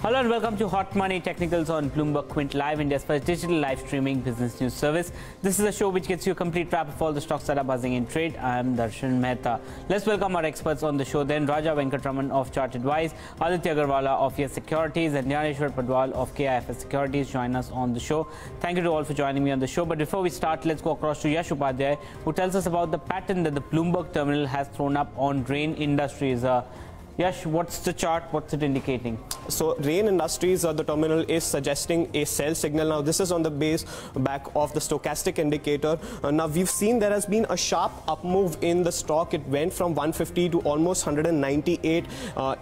Hello and welcome to Hot Money Technicals on Bloomberg Quint Live, India's first digital live streaming business news service. This is a show which gets you a complete wrap of all the stocks that are buzzing in trade. I am Darshan Mehta. Let's welcome our experts on the show then. Raja Venkatraman of Chart Advice, Aditya Agarwala of Yes Securities, and Dhaneshwar Padwal of IL&FS Securities join us on the show. Thank you to all for joining me on the show. But before we start, let's go across to Yash Upadhyay, who tells us about the pattern that the Bloomberg terminal has thrown up on Rain Industries. Yash, what's the chart? What's it indicating? So Rain Industries, the terminal is suggesting a sell signal. Now this is on the back of the stochastic indicator. Now we've seen there has been a sharp up move in the stock. It went from 150 to almost 198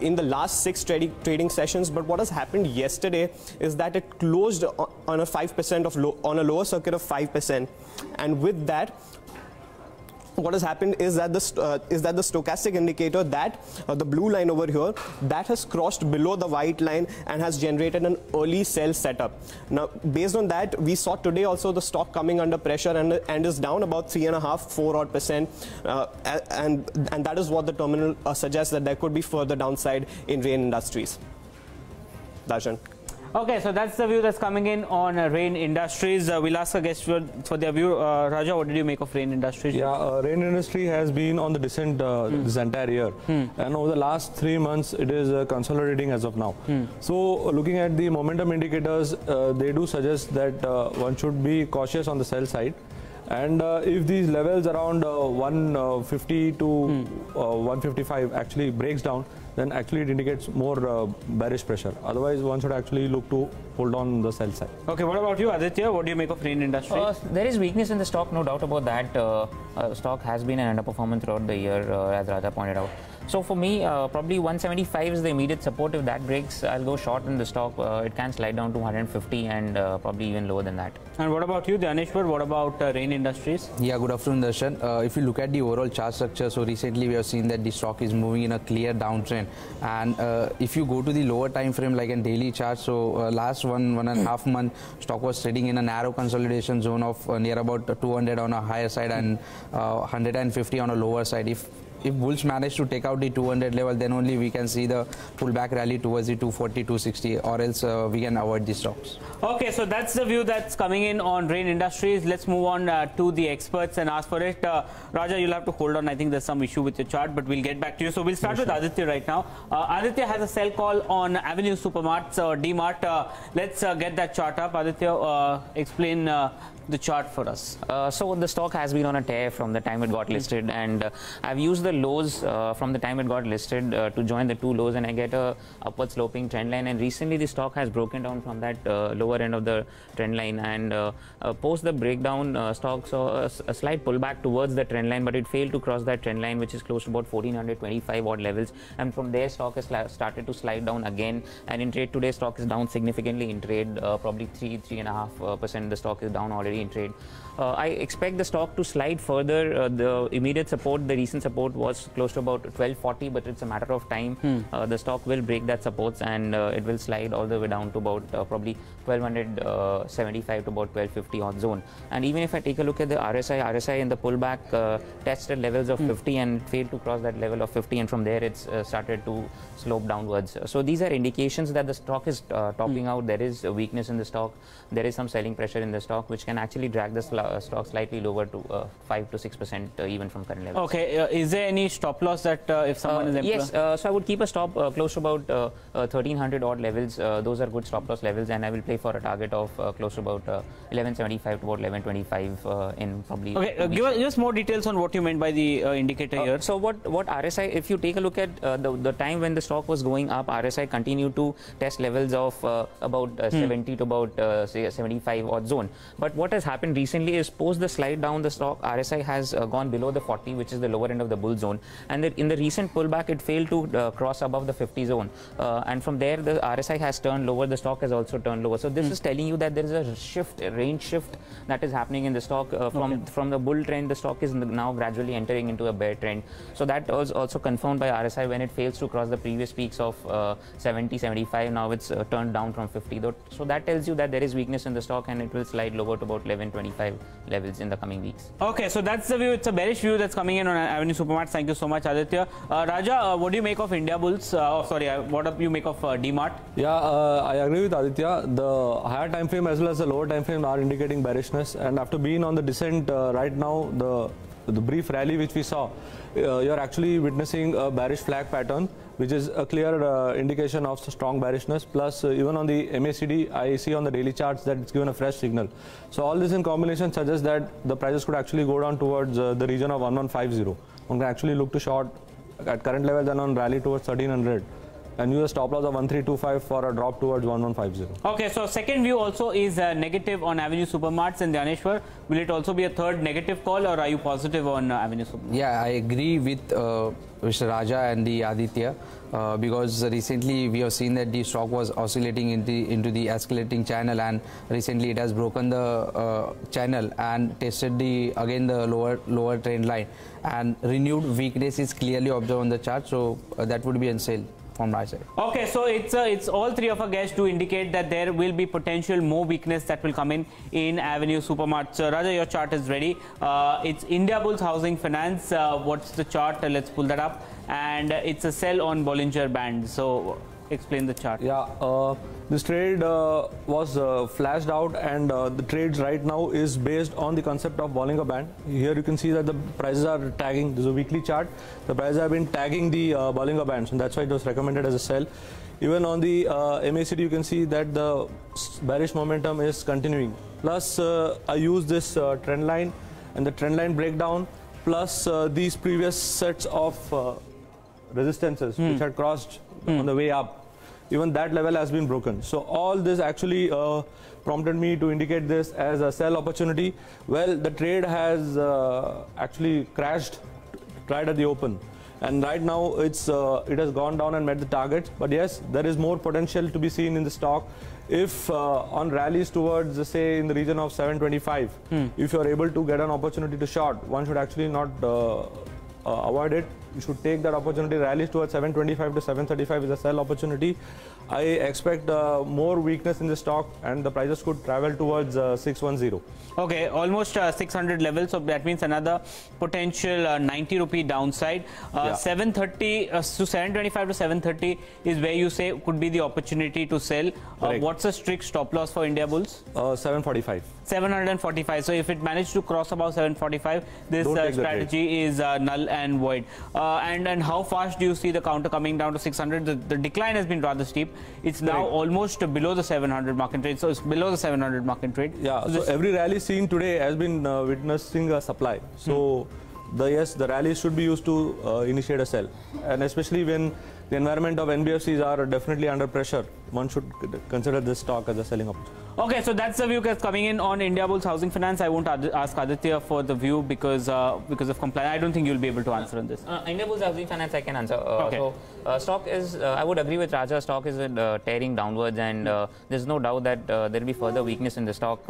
in the last 6 trading sessions. But what has happened yesterday is that it closed on a 5% on a lower circuit of 5%, and with that, what has happened is that the stochastic indicator, that the blue line over here, that has crossed below the white line and has generated an early sell setup. Now, based on that, we saw today also the stock coming under pressure and is down about 3.5–4% and that is what the terminal suggests, that there could be further downside in Rain Industries. Darshan. Okay, so that's the view that's coming in on Rain Industries. We'll ask our guests for their view. Raja, what did you make of Rain Industries? Yeah, Rain Industry has been on the descent this entire year. And over the last 3 months, it is consolidating as of now. So looking at the momentum indicators, they do suggest that one should be cautious on the sell side. And if these levels around 150 to 155 actually breaks down, then actually it indicates more bearish pressure. Otherwise, one should actually look to hold on the sell side. Okay, what about you, Aditya? What do you make of Rain Industries? There is weakness in the stock, no doubt about that. Stock has been an underperformance throughout the year, as Raja pointed out. So for me, probably 175 is the immediate support. If that breaks, I'll go short in the stock. It can slide down to 150 and probably even lower than that. And what about you, Dhaneshwar? What about Rain Industries? Yeah, good afternoon, Darshan. If you look at the overall chart structure, so recently we have seen that the stock is moving in a clear downtrend. And if you go to the lower time frame, like a daily chart, so last one and a half month, stock was trading in a narrow consolidation zone of near about 200 on a higher side and 150 on a lower side. If bulls manage to take out the 200 level, then only we can see the pullback rally towards the 240, 260, or else we can avoid the stocks. Okay, so that's the view that's coming in on Rain Industries. Let's move on to the experts and ask for it. Raja, you'll have to hold on. I think there's some issue with your chart, but we'll get back to you. So we'll start with Aditya right now. Aditya has a sell call on Avenue Supermarts or D-Mart. Let's get that chart up. Aditya, explain the chart for us. So the stock has been on a tear from the time it got listed, and I've used the lows from the time it got listed to join the 2 lows, and I get a upward sloping trend line. And recently the stock has broken down from that lower end of the trend line, and post the breakdown, stock saw a slight pullback towards the trend line, but it failed to cross that trend line, which is close to about 1425 odd levels. And from there, stock has started to slide down again. And in trade today, stock is down significantly in trade, probably 3–3.5%. The stock is down already in trade. I expect the stock to slide further. The immediate support, the recent support was close to about 1240, but it's a matter of time. The stock will break that supports, and it will slide all the way down to about probably 1275 to about 1250 odd zone. And even if I take a look at the RSI in the pullback tested levels of 50 and failed to cross that level of 50, and from there it's started to slope downwards. So these are indications that the stock is topping out. There is a weakness in the stock. There is some selling pressure in the stock, which can actually drag the stock slightly lower to 5 to 6% even from current levels. Okay, is there any stop loss that if someone is yes, so I would keep a stop close to about 1300 odd levels. Those are good stop loss levels, and I will play for a target of close to about 1175 to about 1125 in probably. Okay, give us more details on what you meant by the indicator here. So what RSI, if you take a look at the time when the stock was going up, RSI continued to test levels of about 70 to about say 75 odd zone. But what has happened recently is post the slide down, the stock RSI has gone below the 40, which is the lower end of the bull zone, and in the recent pullback it failed to cross above the 50 zone, and from there the RSI has turned lower, the stock has also turned lower. So this is telling you that there is a shift, a range shift that is happening in the stock. From the bull trend, the stock is now gradually entering into a bear trend. So that was also confirmed by RSI when it fails to cross the previous peaks of 70, 75. Now it's turned down from 50. So that tells you that there is weakness in the stock, and it will slide lower to about 1125 levels in the coming weeks. Okay, so that's the view. It's a bearish view that's coming in on Avenue Supermarket. Supermarts. Thank you so much, Aditya. Raja, what do you make of Indiabulls? What do you make of D-Mart? Yeah, I agree with Aditya. The higher time frame as well as the lower time frame are indicating bearishness, and after being on the descent right now, the brief rally which we saw, you're actually witnessing a bearish flag pattern, which is a clear indication of strong bearishness. Plus, even on the MACD, I see on the daily charts that it's given a fresh signal. So all this in combination suggests that the prices could actually go down towards the region of 1150. One can actually look to short at current levels and on rally towards 1300. And use a stop loss of 1325 for a drop towards 1150. Okay, so second view also is negative on Avenue Supermarts and Dhaneshwar. Will it also be a third negative call, or are you positive on Avenue Supermarts? Yeah, I agree with Mr. Raja and the Aditya because recently we have seen that the stock was oscillating into the escalating channel, and recently it has broken the channel and tested the lower trend line, and renewed weakness is clearly observed on the chart. So that would be on sale from my side. Okay, so it's all three of our guests to indicate that there will be potential more weakness that will come in Avenue Supermarts. Raja, your chart is ready. It's Indiabulls Housing Finance. What's the chart? Let's pull that up. And it's a sell on Bollinger Band. So explain the chart. Yeah, this trade was flashed out, and the trades right now is based on the concept of Bollinger Band. Here you can see that the prices are tagging. This is a weekly chart. The prices have been tagging the Bollinger Bands, and that's why it was recommended as a sell. Even on the MACD, you can see that the bearish momentum is continuing. Plus, I use this trend line and the trend line breakdown, plus these previous sets of resistances which had crossed on the way up. Even that level has been broken. So all this actually prompted me to indicate this as a sell opportunity. Well, the trade has actually crashed right at the open, and right now it has gone down and met the targets. But yes, there is more potential to be seen in the stock. If on rallies towards, say, in the region of 725, if you are able to get an opportunity to short, one should actually not avoid it. You should take that opportunity. Rallies towards 725 to 735 is a sell opportunity. I expect more weakness in the stock, and the prices could travel towards 610. Okay, almost 600 levels, so that means another potential 90 rupee downside. 730 to 725 to 730 is where you say could be the opportunity to sell. What's a strict stop loss for Indiabulls? 745. 745. So if it managed to cross above 745, this strategy is null and void. And how fast do you see the counter coming down to 600? The decline has been rather steep. It's now almost below the 700 market trade. So it's below the 700 market trade. Yeah. So every rally seen today has been witnessing a supply. So the rallies should be used to initiate a sell, and especially when the environment of NBFCs are definitely under pressure, one should consider this stock as a selling opportunity. Okay, so that's the view that's coming in on Indiabulls Housing Finance. I won't ask Aditya for the view because of compliance. I don't think you'll be able to answer on this. Indiabulls Housing Finance, I can answer. Okay. So stock is, I would agree with Raja, stock is tearing downwards, and there's no doubt that there will be further weakness in the stock.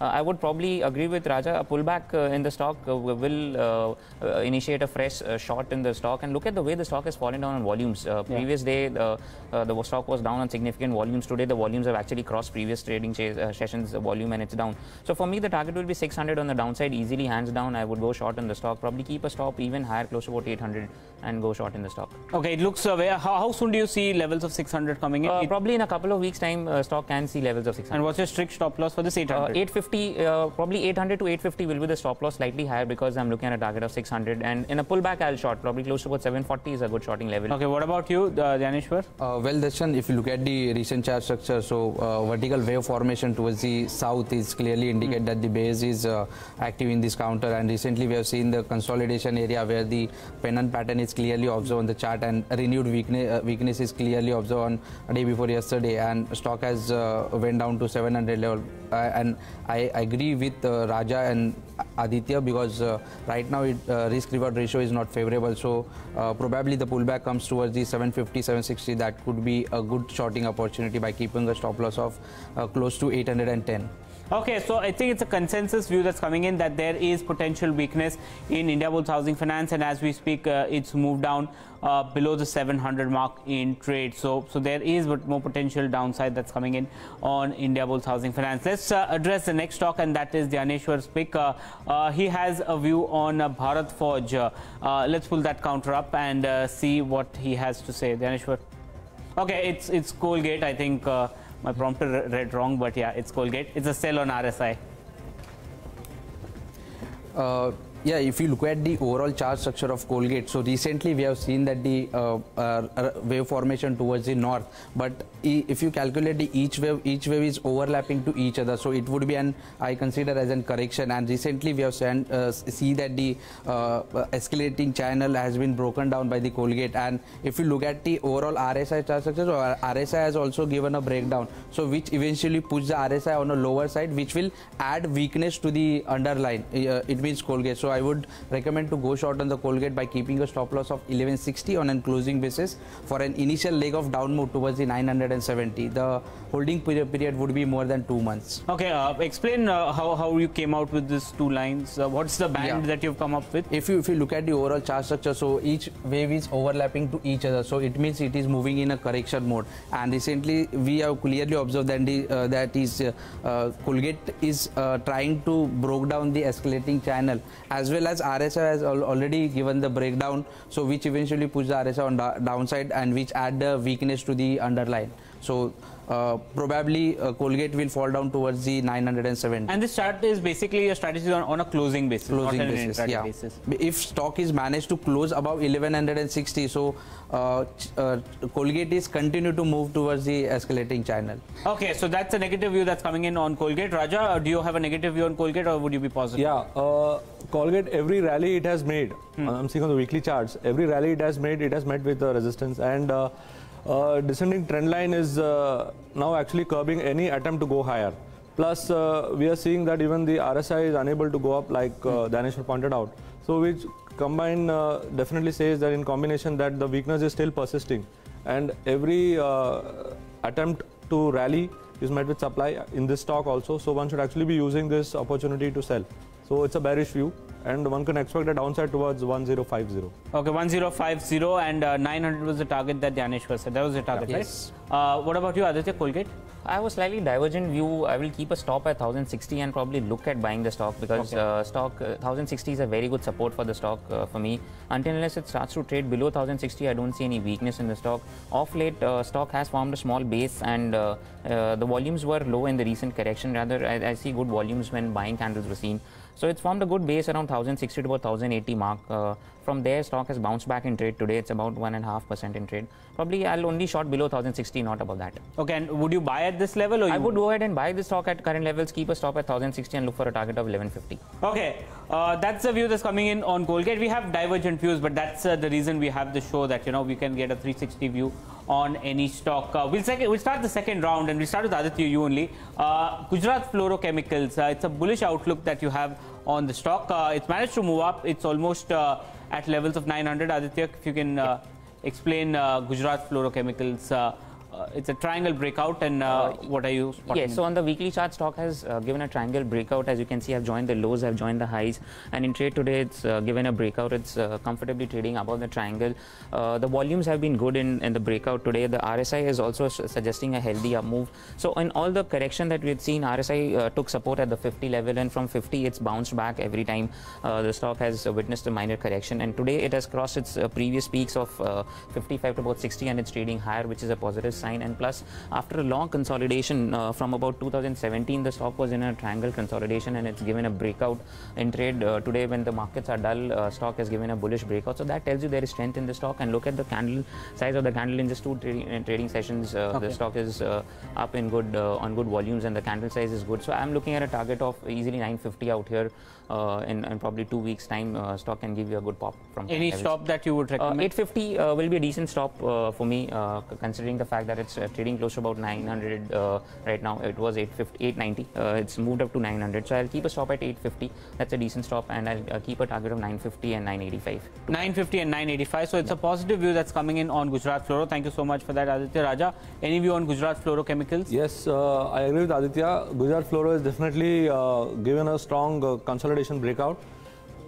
I would probably agree with Raja. A pullback in the stock will initiate a fresh short in the stock, and look at the way the stock has fallen down on volumes. Previous day, the stock was down on significant volumes. Today, the volumes have actually crossed previous trading sessions volume, and it's down. So for me, the target will be 600 on the downside, easily, hands down. I would go short in the stock, probably keep a stop even higher, close to about 800, and go short in the stock. Okay, it looks how soon do you see levels of 600 coming in? Probably in a couple of weeks time, stock can see levels of 600. And what's your strict stop loss for this 800? 850, probably 800 to 850 will be the stop loss, slightly higher because I'm looking at a target of 600, and in a pullback I'll short, probably close to about 740 is a good shorting level. Okay, what about you, Dhaneshwar? Well, Darshan, if you look at the recent chart structure, so vertical wave formation towards the south is clearly indicate that the base is active in this counter, and recently we have seen the consolidation area where the pennant pattern is clearly observed on the chart, and renewed weakness is clearly observed on a day before yesterday, and stock has went down to 700 level, and I agree with Raja and Aditya because right now risk reward ratio is not favorable, so probably the pullback comes towards the 750 760. That could be a good shorting opportunity by keeping a stop loss of close to 810. Okay, so I think it's a consensus view that's coming in that there is potential weakness in Indiabulls Housing Finance, and as we speak, it's moved down below the 700 mark in trade. So there is more potential downside that's coming in on Indiabulls Housing Finance. Let's address the next stock, and that is Dhyaneshwar's pick. He has a view on Bharat Forge. Let's pull that counter up and see what he has to say. Dhyaneshwar. Okay, it's Colgate. I think my prompter read wrong, but yeah, it's Colgate. It's a sell on RSI. Yeah, if you look at the overall chart structure of Colgate, so recently we have seen that the wave formation towards the north, but if you calculate each wave is overlapping to each other, so it would be I consider as a correction. And recently we have see that the escalating channel has been broken down by the Colgate. And if you look at the overall RSI chart structure, so RSI has also given a breakdown, so which eventually puts the RSI on a lower side, which will add weakness to the underline. It means Colgate. So I would recommend to go short on the Colgate by keeping a stop loss of 1160 on a closing basis for an initial leg of down move towards the 970. The holding period would be more than 2 months. Okay, explain how you came out with these two lines. What's the band that you've come up with? If you look at the overall chart structure, so each wave is overlapping to each other, so it means it is moving in a correction mode. And recently we have clearly observed that Colgate is trying to break down the escalating channel, as well as RSI has already given the breakdown, so which eventually puts the RSI on downside and which add the weakness to the underline. So probably Colgate will fall down towards the 970. And this chart is basically a strategy on a closing basis, not an intraday basis. If stock is managed to close above 1160, so Colgate is continue to move towards the escalating channel. Okay, so that's a negative view that's coming in on Colgate. Raja, do you have a negative view on Colgate, or would you be positive? Yeah, Colgate, every rally it has made, I'm seeing on the weekly charts, every rally it has made, it has met with resistance, and descending trend line is now actually curbing any attempt to go higher. Plus, we are seeing that even the RSI is unable to go up, like Dhaneshwar pointed out. So, which combine definitely says that in combination that the weakness is still persisting, and every attempt to rally is met with supply in this stock also. So, one should actually be using this opportunity to sell. So, it's a bearish view, and one can expect a downside towards 1050. Okay, 1050, and 900 was the target that Dhyaneshwar said. That was the target, yes. Right? What about you, Aditya? Colgate? I have a slightly divergent view. I will keep a stop at 1060 and probably look at buying the stock, because stock 1060 is a very good support for the stock for me. Until unless it starts to trade below 1060, I don't see any weakness in the stock. Off late, stock has formed a small base, and the volumes were low in the recent correction. Rather, I see good volumes when buying candles were seen. So it's formed a good base around 1060 to about 1080 mark. From there, stock has bounced back in trade today. It's about 1.5% in trade. Probably I'll only short below 1060, not above that. Okay, and would you buy at this level? Or I would go ahead and buy the stock at current levels, keep a stop at 1060 and look for a target of 1150. Okay, that's the view that's coming in on Colgate. We have divergent views, but that's the reason we have the show, that we can get a 360 view on any stock. We'll start the second round, and we'll start with Aditya, you only. Gujarat Fluorochemicals, it's a bullish outlook that you have on the stock. It's managed to move up. It's almost at levels of 900. Aditya, if you can explain Gujarat Fluorochemicals. It's a triangle breakout, and what are you spotting? Yes, so on the weekly chart, stock has given a triangle breakout. As you can see, I've joined the lows, I've joined the highs, and in trade today, it's given a breakout. It's comfortably trading above the triangle. The volumes have been good in the breakout today. The RSI is also suggesting a healthy up move. So in all the correction that we've seen, RSI took support at the 50 level, and from 50, it's bounced back every time. The stock has witnessed a minor correction, and today it has crossed its previous peaks of 55 to about 60, and it's trading higher, which is a positive sign. And plus, after a long consolidation from about 2017, the stock was in a triangle consolidation, and it's given a breakout in trade today. When the markets are dull, stock has given a bullish breakout, so that tells you there is strength in the stock. And look at the candle size of the candle in just two trading sessions. The stock is up in good on good volumes, and the candle size is good. So I'm looking at a target of easily 950 out here. In probably 2 weeks time, stock can give you a good pop from any stop that you would recommend. 850 will be a decent stop for me, considering the fact that it's trading close to about 900 right now. It was 850, 890. It's moved up to 900. So I'll keep a stop at 850. That's a decent stop, and I'll keep a target of 950 and 985. 950 and 985. So it's a positive view that's coming in on Gujarat Fluoro. Thank you so much for that, Aditya. Raja, any view on Gujarat Fluoro Chemicals? Yes, I agree with Aditya. Gujarat Fluoro is definitely given a strong consolidation breakout.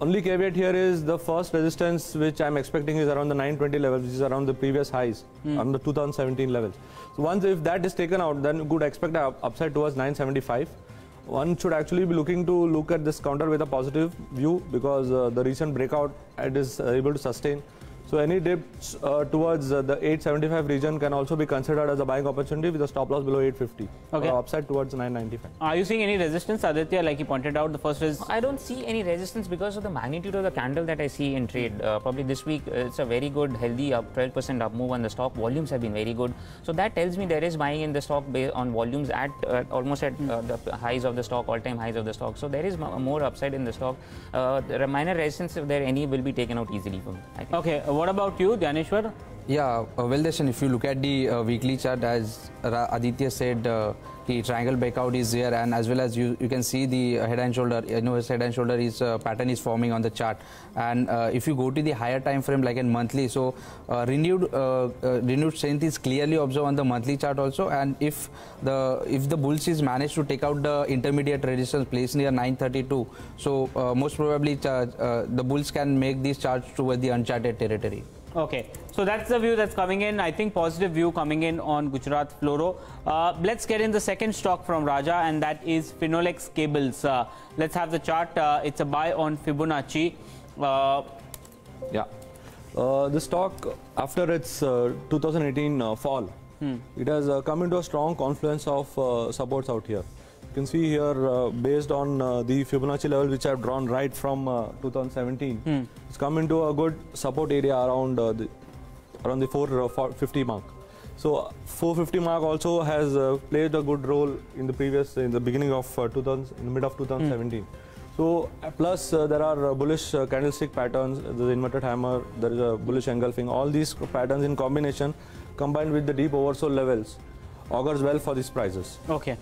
Only caveat here is the first resistance which I'm expecting is around the 920 levels, which is around the previous highs, on the 2017 levels. So once if that is taken out, then you could expect an upside towards 975. One should actually be looking to look at this counter with a positive view, because the recent breakout it is able to sustain. So any dips towards the 875 region can also be considered as a buying opportunity with a stop loss below 850. Okay. Upside towards 995. Are you seeing any resistance, Aditya? Like you pointed out, the first is... I don't see any resistance because of the magnitude of the candle that I see in trade. Probably this week it's a very good, healthy up 12% up move on the stock. Volumes have been very good. So that tells me there is buying in the stock based on volumes at almost at the highs of the stock, all-time highs of the stock. So there is more upside in the stock. The minor resistance, if there any, will be taken out easily for me. Okay. What about you, Dhaneshwar? Yeah, well, Darshan, if you look at the weekly chart, as Aditya said, the triangle breakout is there, and as well as you can see the head and shoulder, head and shoulder is pattern is forming on the chart. And if you go to the higher time frame, like in monthly, so renewed strength is clearly observed on the monthly chart also. And if the bulls is managed to take out the intermediate resistance placed near 932, so most probably the bulls can make these charts towards the uncharted territory. Okay, so that's the view that's coming in. I think positive view coming in on Gujarat Fluoro. Let's get in the second stock from Raja, and that is Finolex Cables. Let's have the chart. It's a buy on Fibonacci. Yeah, the stock after its 2018 fall, it has come into a strong confluence of supports out here. You can see here based on the Fibonacci level which I have drawn right from 2017. It's come into a good support area around the 450 mark. So 450 mark also has played a good role in the beginning of in the mid of 2017. So plus there are bullish candlestick patterns, there's an inverted hammer, there is a bullish engulfing. All these patterns in combination, combined with the deep oversold levels, augurs well for these prices. Okay.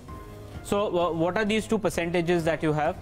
So what are these two percentages that you have?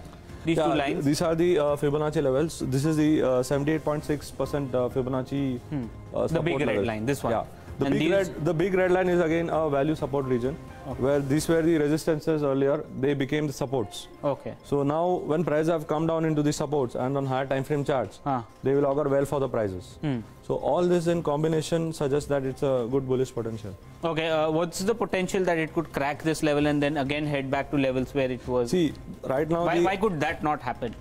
These two lines? These are the Fibonacci levels. This is the 78.6% Fibonacci support the big level. Red line, this one. Yeah. The big red line is again a value support region, where these were the resistances earlier, they became the supports. Okay. So now when prices have come down into the supports and on higher time frame charts, they will augur well for the prices. So all this in combination suggests that it's a good bullish potential. Okay, what's the potential that it could crack this level and then again head back to levels where it was? See, right now... Why could that not happen?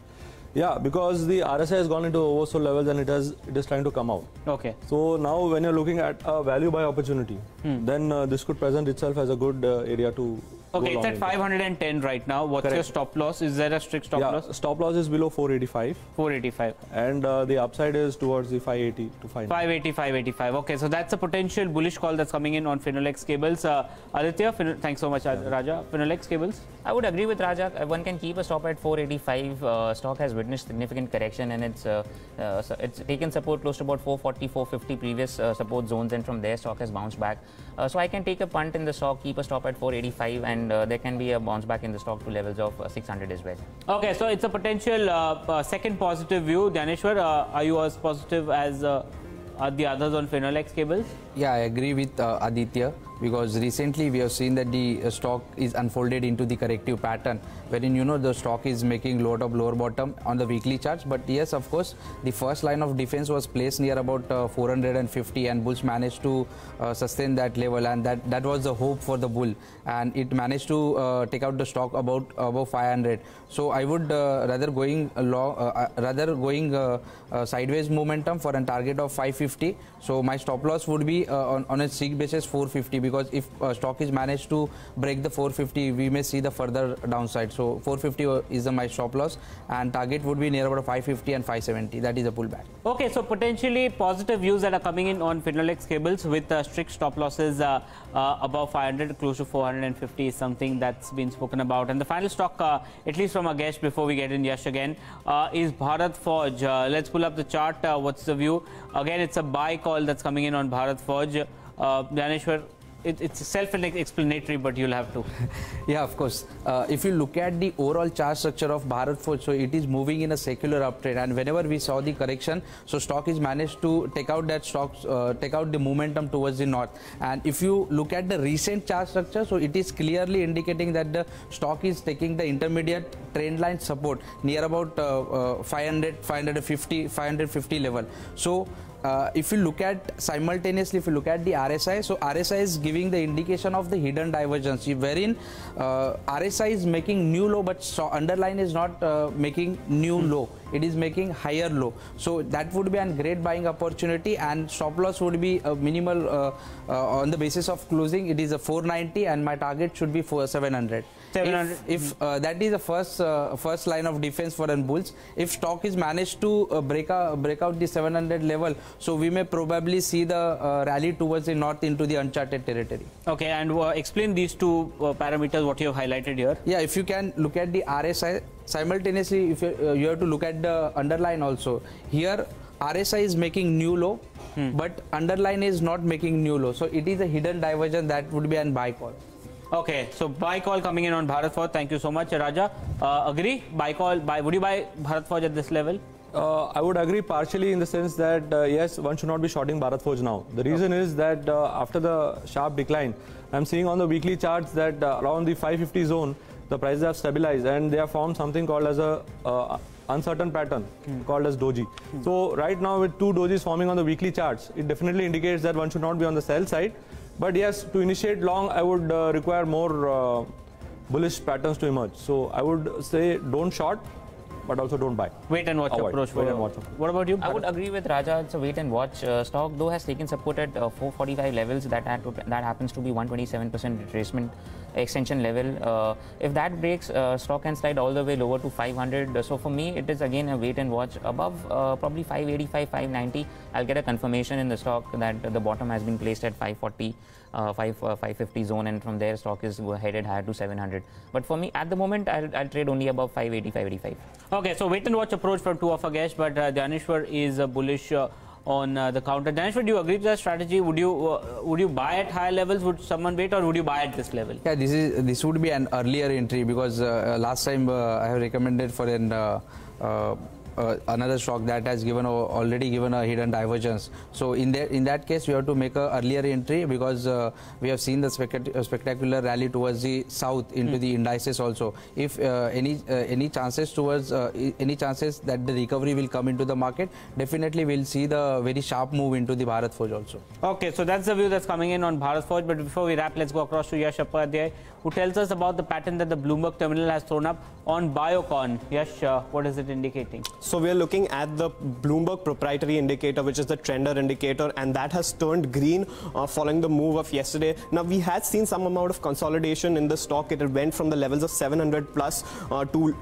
Yeah, because the RSI has gone into oversold levels and it is trying to come out. Okay. So now when you're looking at a value buy opportunity, then this could present itself as a good area to Okay, it's at 510 right now. What's your stop loss? Is there a strict stop loss? Stop loss is below 485. 485. And the upside is towards the 580 to 590. 580, 585. Okay, so that's a potential bullish call that's coming in on Finolex Cables. Aditya, thanks so much, Raja. Finolex Cables? I would agree with Raja. One can keep a stop at 485. Stock has witnessed significant correction, and it's taken support close to about 440, 450 previous support zones, and from there stock has bounced back. So I can take a punt in the stock, keep a stop at 485, and there can be a bounce back in the stock to levels of 600 as well. Okay, so it's a potential second positive view. Dhaneshwar, are you as positive as the others on Finolex Cables? Yeah, I agree with Aditya, because recently we have seen that the stock is unfolded into the corrective pattern, wherein the stock is making lower top, lower bottom on the weekly charts. But yes, of course, the first line of defense was placed near about 450, and bulls managed to sustain that level, and that was the hope for the bull, and it managed to take out the stock above 500. So I would rather going sideways momentum for a target of 550. So my stop loss would be on a streak basis 450, because if stock is managed to break the 450, we may see the further downside. So 450 is my stop loss, and target would be near about 550 and 570. That is a pullback. Okay, so potentially positive views that are coming in on Finolex Cables with strict stop losses above 500, close to 450 is something that's been spoken about. And the final stock, at least from our guest before we get in Yash again, is Bharat Forge. Let's pull up the chart. What's the view? Again, it's a buy call that's coming in on Bharat Forge. Dhaneshwar, it's self-explanatory, but you'll have to. Yeah, of course. If you look at the overall chart structure of Bharat Forge, so it is moving in a secular uptrend, and whenever we saw the correction, so stock is managed to take out that take out the momentum towards the north. And if you look at the recent chart structure, so it is clearly indicating that the stock is taking the intermediate trend line support near about 550 level. So if you look at simultaneously, if you look at the RSI, so RSI is giving the indication of the hidden divergence, wherein RSI is making new low, but underline is not making new low, it is making higher low. So that would be a great buying opportunity, and stop loss would be a minimal on the basis of closing. It is a 490, and my target should be 700. If that is the first line of defense for an bulls. If stock is managed to break out the 700 level, so we may probably see the rally towards the north into the uncharted territory. Okay, and explain these two parameters what you have highlighted here. Yeah, if you can look at the RSI simultaneously, if you have to look at the underline also. Here RSI is making new low, but underline is not making new low, so it is a hidden divergence. That would be an buy call. Okay, so buy call coming in on Bharat Forge. Thank you so much, Raja. Agree? Buy call. Would you buy Bharat Forge at this level? I would agree partially in the sense that yes, one should not be shorting Bharat Forge now. The reason is that after the sharp decline, I'm seeing on the weekly charts that around the 550 zone, the prices have stabilized and they have formed something called as a uncertain pattern called as doji. So right now with two dojis forming on the weekly charts, it definitely indicates that one should not be on the sell side. But yes, to initiate long, I would require more bullish patterns to emerge. So I would say don't short, but also don't buy. Wait and watch approach. Wait and watch. What about you? I would agree with Raja. It's a wait and watch. Stock though has taken support at 445 levels. That happens to be 127% retracement extension level. If that breaks, stock can slide all the way lower to 500. So for me, it is again a wait and watch. Above probably 585, 590, I'll get a confirmation in the stock that the bottom has been placed at 540. 550 zone, and from there stock is headed higher to 700. But for me at the moment, I'll trade only above 580, 585. Okay, so wait and watch approach from two of our guests, but Dhaneshwar is bullish on the counter. Dhaneshwar, do you agree with that strategy? Would you buy at higher levels? Would someone wait, or would you buy at this level? Yeah, this would be an earlier entry, because last time I have recommended for an another stock that has already given a hidden divergence. So in that case, we have to make a earlier entry, because we have seen the spectacular rally towards the south into the indices also. If any chances that the recovery will come into the market, definitely we'll see the very sharp move into the Bharat Forge also. Okay, so that's the view that's coming in on Bharat Forge. But before we wrap, let's go across to Yash Upadhyay, who tells us about the pattern that the Bloomberg terminal has thrown up on Biocon. Yash, what is it indicating? So we are looking at the Bloomberg proprietary indicator, which is the trender indicator, and that has turned green following the move of yesterday. Now, we had seen some amount of consolidation in the stock. It went from the levels of 700 plus to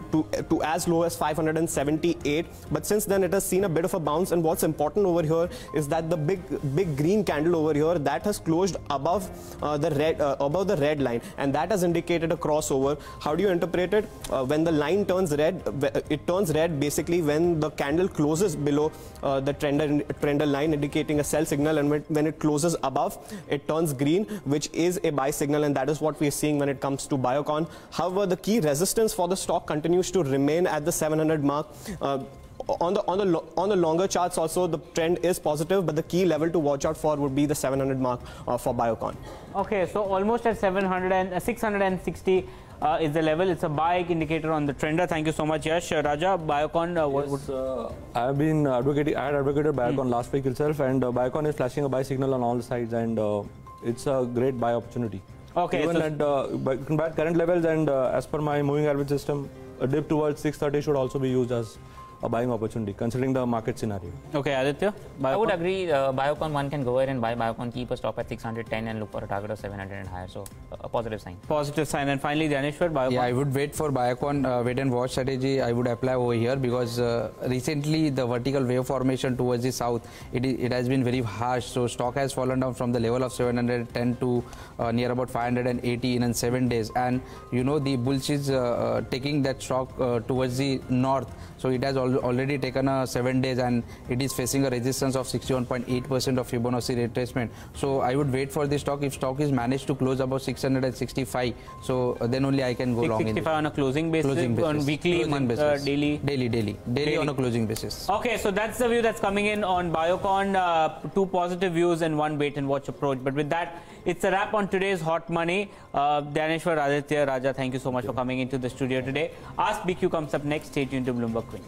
as low as 578. But since then, it has seen a bit of a bounce. And what's important over here is that the big green candle over here, that has closed above the red line, and that has indicated a crossover. How do you interpret it? When the line turns red, it turns red basically when the candle closes below the trender line, indicating a sell signal, and when it closes above, it turns green, which is a buy signal, and that is what we are seeing when it comes to Biocon. However, the key resistance for the stock continues to remain at the 700 mark. On the longer charts also, the trend is positive, but the key level to watch out for would be the 700 mark for Biocon. Okay, so almost at 660 is the level. It's a buy indicator on the trender. Thank you so much, Yash. Raja, Biocon, I had advocated Biocon last week itself, and Biocon is flashing a buy signal on all sides, and it's a great buy opportunity. Okay, even at current levels, and as per my moving average system, a dip towards 630 should also be used as a buying opportunity, considering the market scenario. Okay, Aditya? Biocon? I would agree. Biocon, one can go ahead and buy Biocon, keep a stop at 610 and look for a target of 700 and higher. So, a positive sign. Positive sign. And finally, Dhaneshwar, Biocon? Yeah, I would wait for Biocon. Wait and watch strategy I would apply over here, because recently the vertical wave formation towards the south, it has been very harsh. So, stock has fallen down from the level of 710 to near about 580 in 7 days. And you know, the bulls is taking that stock towards the north. So, it has already already taken 7 days and it is facing a resistance of 61.8% of Fibonacci retracement. So I would wait for this stock. If stock is managed to close above 665, so then only I can go long in. 665 on a closing basis, on weekly, daily? Daily on a closing basis. Okay, so that's the view that's coming in on Biocon. 2 positive views and 1 wait and watch approach. But with that, it's a wrap on today's Hot Money. Dhaneshwar, Aditya, Raja, thank you so much for coming into the studio today. Ask BQ comes up next. Stay tuned to Bloomberg Quint.